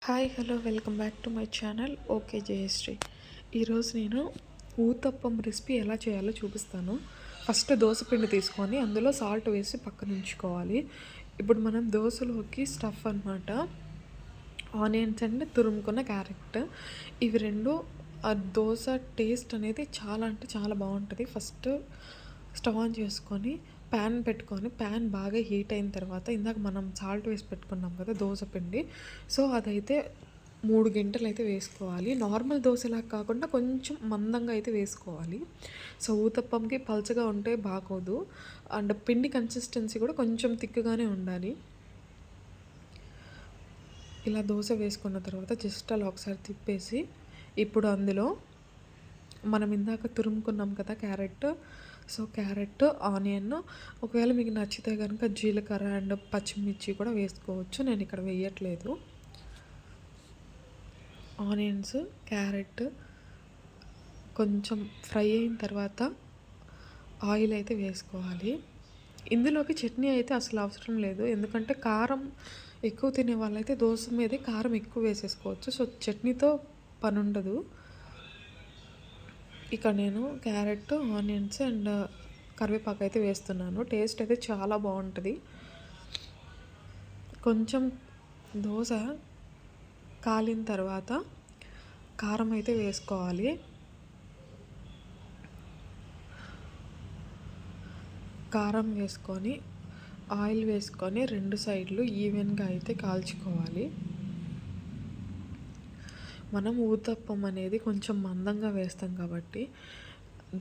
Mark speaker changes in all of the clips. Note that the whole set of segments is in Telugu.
Speaker 1: Hi hello welcome back to my channel okay Jayashree. ఈరోజు నేను ఊతప్పం రెసిపీ ఎలా చేయాలో చూపిస్తాను. ఫస్ట్ దోశ పిండి తీసుకొని అందులో సాల్ట్ వేసి పక్కన ఉంచుకోవాలి. ఇప్పుడు మనం దోశలోకి స్టఫ్ అనమాట ఆనియన్స్ అండ్ తురుముకున్న క్యారెట్, ఇవి రెండు ఆ దోశ టేస్ట్ అనేది చాలా అంటే చాలా బాగుంటుంది. ఫస్ట్ స్టవ్ ఆన్ చేసుకొని ప్యాన్ పెట్టుకొని ప్యాన్ బాగా హీట్ అయిన తర్వాత ఇందాక మనం సాల్ట్ వేసి పెట్టుకున్నాం కదా దోశ పిండి, సో అదైతే 3 గంటలు అయితే వేసుకోవాలి. నార్మల్ దోశలాగా కాకుండా కొంచెం మందంగా అయితే వేసుకోవాలి. సో ఊతప్పంకి పల్చగా ఉంటే బాగోదు, అండ్ పిండి కన్సిస్టెన్సీ కూడా కొంచెం థిక్గానే ఉండాలి. ఇలా దోశ వేసుకున్న తర్వాత జస్ట్ అలా ఒకసారి తిప్పేసి ఇప్పుడు అందులో మనం ఇందాక తురుముకున్నాం కదా క్యారెట్, సో క్యారెట్, ఆనియన్, ఒకవేళ మీకు నచ్చితే కనుక జీలకర్ర అండ్ పచ్చిమిర్చి కూడా వేసుకోవచ్చు. నేను ఇక్కడ వేయట్లేదు. ఆనియన్స్, క్యారెట్ కొంచెం ఫ్రై అయిన తర్వాత ఆయిల్ అయితే వేసుకోవాలి. ఇందులోకి చట్నీ అయితే అసలు అవసరం లేదు, ఎందుకంటే కారం ఎక్కువ తినే వాళ్ళైతే దోశ మీదే కారం ఎక్కువ వేసేసుకోవచ్చు. సో చట్నీతో పని ఉండదు. ఇక్కడ నేను క్యారెట్, ఆనియన్స్ అండ్ కరివేపాకు అయితే వేస్తున్నాను. టేస్ట్ అయితే చాలా బాగుంటుంది. కొంచెం దోశ కాలిన తర్వాత కారం అయితే వేసుకోవాలి. కారం వేసుకొని ఆయిల్ వేసుకొని 2 సైడ్లు ఈవెన్గా అయితే కాల్చుకోవాలి. మనం ఊతప్పం అనేది కొంచెం మందంగా వేస్తాం కాబట్టి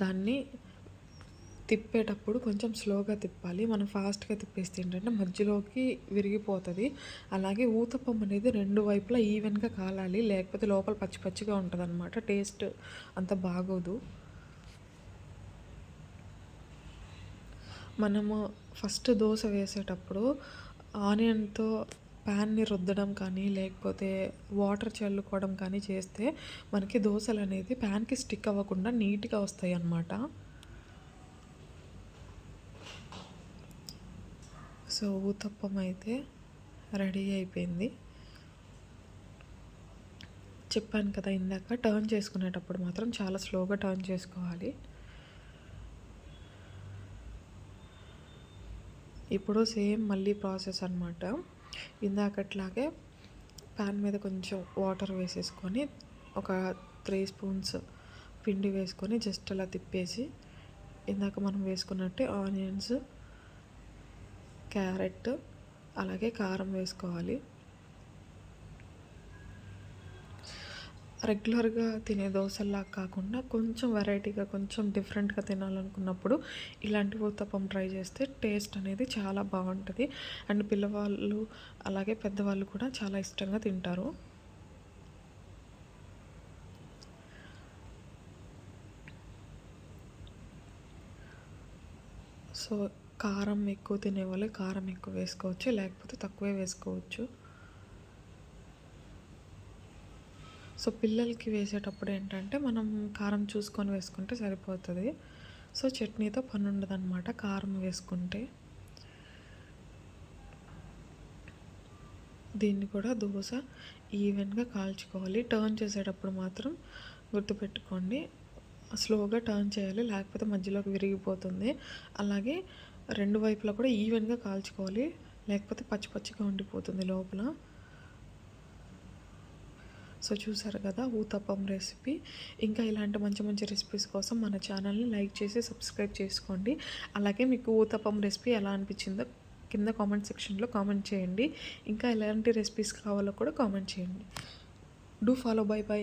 Speaker 1: దాన్ని తిప్పేటప్పుడు కొంచెం స్లోగా తిప్పాలి. మనం ఫాస్ట్గా తిప్పేస్తే ఏంటంటే మధ్యలోకి విరిగిపోతుంది. అలాగే ఊతప్పం అనేది 2 వైపులా ఈవెన్గా కాలాలి, లేకపోతే లోపల పచ్చి పచ్చిగా ఉంటుంది అనమాట, టేస్ట్ అంత బాగోదు. మనము ఫస్ట్ దోశ వేసేటప్పుడు ఆనియన్తో ప్యాన్ని రుద్దడం కానీ లేకపోతే వాటర్ చల్లుకోవడం కానీ చేస్తే మనకి దోశలు అనేది ప్యాన్కి స్టిక్ అవ్వకుండా నీట్గా వస్తాయి అన్నమాట. సో ఊతప్పం అయితే రెడీ అయిపోయింది. చెప్పాను కదా ఇందాక, టర్న్ చేసుకునేటప్పుడు మాత్రం చాలా స్లోగా టర్న్ చేసుకోవాలి. ఇప్పుడు సేమ్ మళ్ళీ ప్రాసెస్ అనమాట. ఇందాకట్లాగే ప్యాన్ మీద కొంచెం వాటర్ వేసేసుకొని ఒక 3 స్పూన్స్ పిండి వేసుకొని జస్ట్ అలా తిప్పేసి ఇందాక మనం వేసుకున్నట్టే ఆనియన్స్, క్యారెట్ అలాగే కారం వేసుకోవాలి. రెగ్యులర్గా తినే దోశల్లా కాకుండా కొంచెం వెరైటీగా కొంచెం డిఫరెంట్గా తినాలనుకున్నప్పుడు ఇలాంటి ఊతప్పం ట్రై చేస్తే టేస్ట్ అనేది చాలా బాగుంటుంది. అండ్ పిల్లవాళ్ళు అలాగే పెద్దవాళ్ళు కూడా చాలా ఇష్టంగా తింటారు. సో కారం ఎక్కువ తినేవాళ్ళు కారం ఎక్కువ వేసుకోవచ్చు, లేకపోతే తక్కువే వేసుకోవచ్చు. సో పిల్లలకి వేసేటప్పుడు ఏంటంటే మనం కారం చూసుకొని వేసుకుంటే సరిపోతుంది. సో చట్నీతో పని ఉండదు అనమాట కారం వేసుకుంటే. దీన్ని కూడా దోశ ఈవెన్గా కాల్చుకోవాలి. టర్న్ చేసేటప్పుడు మాత్రం గుర్తుపెట్టుకోండి, స్లోగా టర్న్ చేయాలి, లేకపోతే మధ్యలోకి విరిగిపోతుంది. అలాగే 2 వైపులా కూడా ఈవెన్గా కాల్చుకోవాలి, లేకపోతే పచ్చి పచ్చిగా ఉండిపోతుంది లోపల. సో చూసారు కదా ఊతప్పం రెసిపీ. ఇంకా ఇలాంటి మంచి మంచి రెసిపీస్ కోసం మన ఛానల్ని లైక్ చేసి సబ్స్క్రైబ్ చేసుకోండి. అలాగే మీకు ఊతప్పం రెసిపీ ఎలా అనిపించిందో కింద కామెంట్ సెక్షన్లో కామెంట్ చేయండి. ఇంకా ఎలాంటి రెసిపీస్ కావాలో కూడా కామెంట్ చేయండి. Do follow. By by.